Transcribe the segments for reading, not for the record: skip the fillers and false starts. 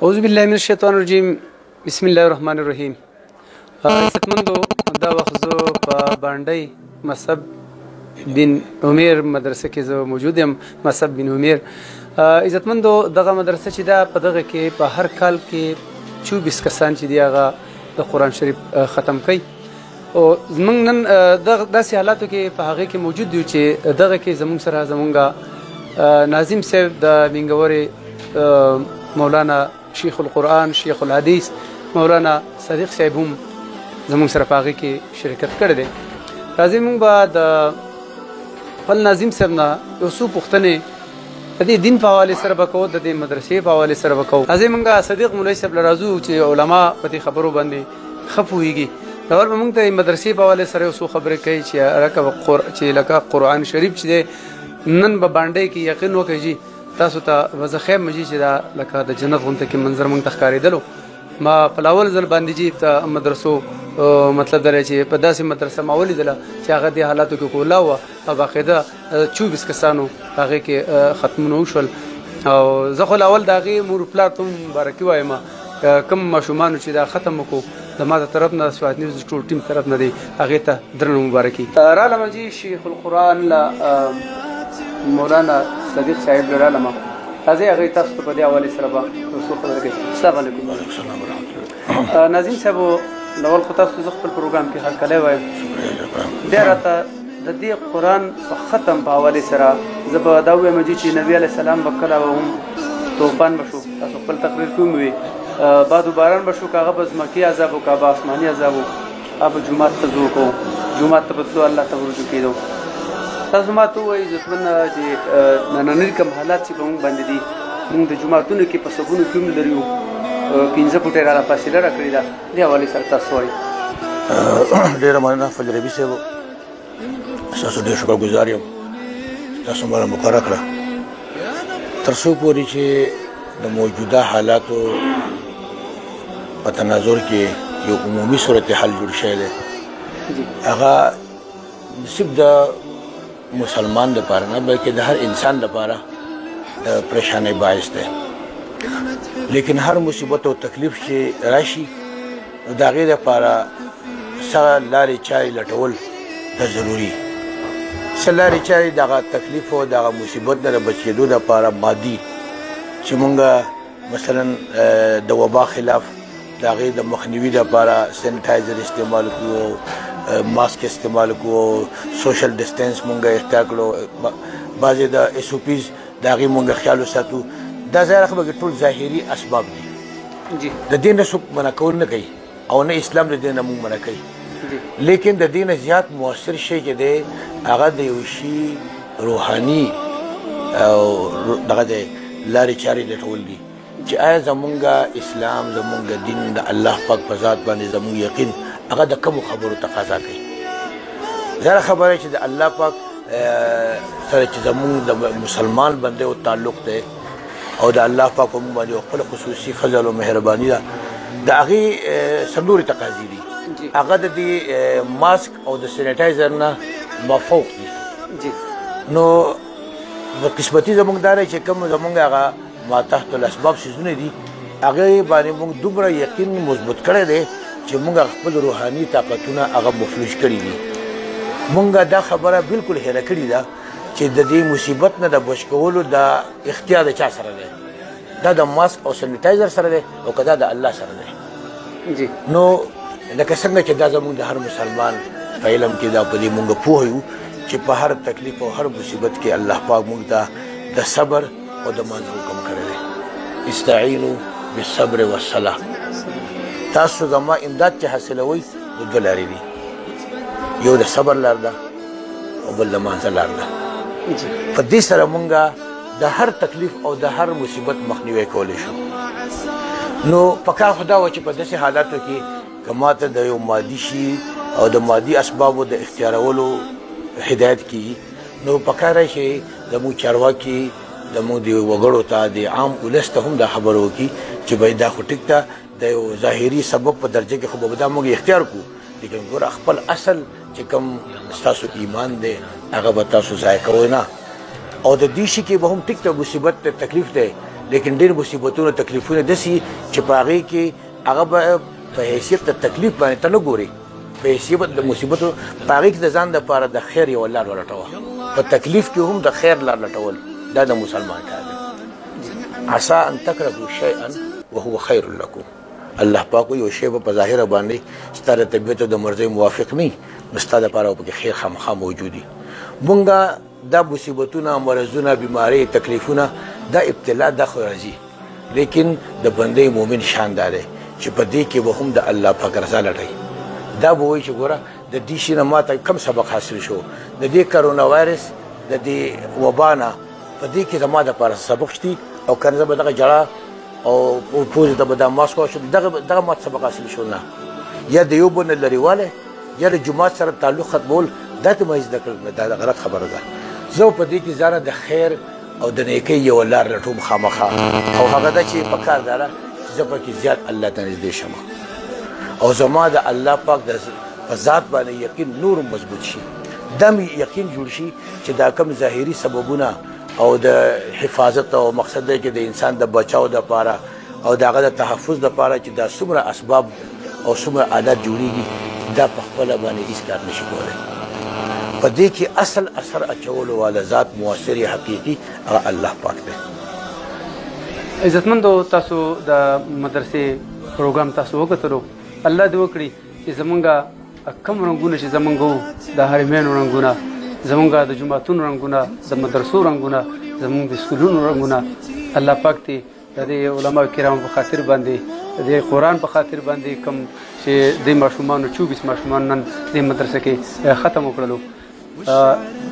أعوذ بالله من الشيطان الرجيم بسم الله الرحمن الرحيم. عزتمندو دا وخت زه په بانډۍ مصعب بن عمیر مدرسه کې زه موجود یم. مصعب بن عمیر عزتمندو دغه مدرسه چې دا په دغه کې په هر کال کې 24 کسان چې دی هغه د قرآن شریف ختم کوي او زمونږ نن داسې حالاتو کې په هغې کې موجود یو چې دغه کې زمونږ سره زمونږ ناظم صاحب د مینګورې مولانا شیخ القرآن شیخ الحدیث مولانا صدیق صاحب هم زمونږ سره په هغې کې شرکت کړی دی. راځئ مونږ به د خپل ناظم صاحب نه یو څو پوښتنې د دې دین په حوالې سره به کوو، د دې مدرسې په حوالې سره به کوو. راځئ مونږ صدیق مولوي صاحب له راځو چې علما په دې خبرو باندې ښه پوهېږي. اول به مونږ ته د مدرسې په حوالې سره یو څو خبرې کوي چې لکه قرآن شریف چې دی نن به بانډۍ کې یقین وکړئ جي تاسو ته وزه خیم مجي چې دا لکه د جنت غونته کې منظر مونږ ته ښکارېدلو. ما په اول ځل باندې جي ته مدرسو مطلب دا چې په داسې مدرسه ما ولیدله چې هغه دې حالاتو کې کولا وه او باقاعده 24 کسانو هغې کې ختمونه وشول. او زه خو اول د هغې مور پلار ته مبارکي وایم کوم ماشومانو چې دا ختم وکړو زما د طرف نه سوات نیوز ټول ټیم طرف نه دی هغې ته درنه مبارکي. رالم جي شیخ القرآن مولانا صدیق صاحب لرالمه راځئ هغې تاسو ته په دې حوالې سره به یو څو خبرې کوي. السلام علیکم. ناظم صاحب لول خو تاسو زه خپل پروګرام کې هرکلی وایم بیا راته د دې قرآن په ختم په حوالې سره زه به دا ووایم چې نبي علیه السلام به کله به هم طوفان به شو تاسو خپل تقریر کې وموي باد و باران به شو که هغه به ځمکي عذاب و که به آسماني عذاب و هغه به جومات ته ځو کوو جومات ته به تلو الله ته به رجوع کېدو. تاسو ما ته ووایي عزتمنه چې ننني کوم حالات چې په موږ باندې دي موږ د جوماتونو کې په سبونو کې هم لرو 15 فوټه راله فاصله راکړې ده دې حوالې سره تاسو وایي. ډېره مننه فجربي صاحب ستاسو ډېر شکرګزار یم تاسو ماله مقرره کړه تر څو پورې چې د موجوده حالاتو په تناظر کې یو عمومي صورتحال جوړ شوی دی هغه صرف د مسلمان لپاره نه بلکې د هر انسان لپاره د پریشانۍ باعث دی. لیکن هر مصیبت او تکلیف چې راشي نو د هغې دپاره څه لارې چارې لټول د ضروري څه لارې چارې دغه تکلیف او دغه مصیبت نه د بچ کېدو دپاره مادي چې مونږ مثلا د وبا خلاف د هغې د مخنیوي دپاره سینیټایزر استعمال کړو ماسک استعمال کړو سوشل ډسټنس مونږ اختیار کړو بعضې د ایس او پیز د هغې مونږ خیال وساتو. دا ظاهره خبره ټول ظاهري اسباب دي د دې نه څوک منع کول نه کوي او نه اسلام د دې نه مونږ منع کوي لیکن د دې نه زیات مؤثر شی چې دی هغه د یو شي روحاني او دغه دی لارې چارې لټول دي چې آیا زمونږ اسلام زمونږ دین د الله پاک په ذات باندې زمونږ یقین هغه د کومو خبرو تقاضا کوي. ظاهره خبره چې د الله پاک سره چې زمونږ د مسلمان بندې او تعلق دی او د الله پاک په موږ باندې خپل خصوصي فضل او مهرباني ده د هغې څلورې تقاضې دي هغه د دې ماسک او د سینیټایزر نه مفوق دي. نو بدقسمتي زموږ دا دی چې کوم زموږ هغه ما تحت الاسباب څیزونه دي هغې باندې موږ دومره یقین مثبت کړی دی چې موږ خپل روحاني طاقتونه هغه مفلوج کړي دي. موږ دا خبره بالکل هیره کړې ده چې د دې مصیبت نه د بچ کولو د اختیار د چا سره دی دا د ماسک او سینیټایزر سره دی او که دا د الله سره دی. نو لکه څنګه چې دا زموږ د هر مسلمان په علم کې دا په دې موږ پوه یو چې په هر تکلیف او هر مصیبت کې الله پاک موږ ته د صبر او د مانځ حکم کړی دی. استعینوا بالصبر والصلاة تاسو زما امداد چې حاصلوئ د دوه لارې دي یو د صبر لار ده او بل د مانځه لار ده. په دې سره مونږ د هر تکلیف او د هر مصیبت مخنیوی کولی شو. نو پکار خو دا وه چې په داسې حالاتو کې که ماته د یو مادي شي او د مادي اسبابو د اختیارولو هدایت کیږي نو پکار دی چې زموږ چارواکي زموږ د وګړو ته د عام ولس ته هم دا خبره وکړي چې باید دا خو ټیک ته د یو ظاهري سبب په درجه کې خو به دا موږ اختیار کړو لیکن ګوره خپل اصل چې کوم ستاسو ایمان دی هغه به تاسو ضایع کوئ نه او د دې شي کې به هم ټیک ته مصیبت ته تکلیف دی لیکن ډېر مصیبتونه تکلیفونه داسې چې په هغې کې هغه به په حیثیت د تکلیف باندې ته نه ګورې په حیثیت د مصیبتو په هغې کې د ځان دپاره د خیر یوه لار ولټوه په تکلیف کې هم د خیر لار لټول دا د مسلمان کار دی عسى ان تکرهوا شیئا وهو خیر لکم الله پاک یو شی په ظاهره باندې ستا د طبیعت او د مرضۍ موافق نه نو ستا دپاره پکې خیر خامخا موجود وي مونږ دا مصیبتونه مرضونه بیمارۍ تکلیفونه دا ابتلا دا خو راځي لیکن د بندې مؤمن شان دا دی چې په دې کې به هم د الله پاک رضا لټوي دا به وایي چې ګوره د دې شي نه ماته کم سبق حاصل شو د دې کرونا وایرس د دې وبا نه په دې کې زما دپاره سبق شتي او که نه زه به دغه جړه او پوزې ته به دا ماسک واچوم دغه ماته سبق حاصل شو نه یا د یو بل نه لرېوالی یا د جومات سره تعلق ختمول دا ته مه زده کړل دا غلط خبره ده زه په دې کې ځانه د خیر او د نیکۍ یوه لار لټوم خامخا او هغه ده چې په کار داره چې زه پکې زیات الله ته نږدې شم او زما د الله پاک په ذات باندې یقین نور مضبوط شي دا مې یقین جوړ شي چې دا کم ظاهري سببونه او د حفاظت او مقصد دی چې د انسان د بچاو دپاره او د هغه د تحفظ دپاره چې دا څومره اسباب او څومره عادت جوړیږي دا په خپله باندې هېڅ کار نشي کولی په دې کې اصل اثر اچولو والا ذات مؤثر حقیقي هغه الله پاک دی عزتمندو تاسو د مدرسې پروګرام تاسو وکتلو الله دې وکړي چې زمونږ کم رنګونه چې زمونږ وو د حرمینو رنګونه زمونږ د جوماتونو رنګونه د مدرسو رنګونه زمونږ د سکولونو رنګونه الله پاک دې د دې علماء کرامو په خاطر باندې د قرآن په خاطر باندې کوم چې د ماشومانو 24 ماشومان نن د مدرسې کې ختم وکړلو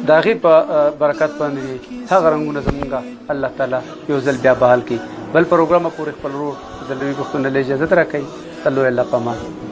د هغې په برکت باندې هغه رنګونه زمونږ الله تعالی یو ځل بیا بحال کړي بل پروګرامه پورې خپل ورور زلوي پښتون له اجازت راکوي الله پامان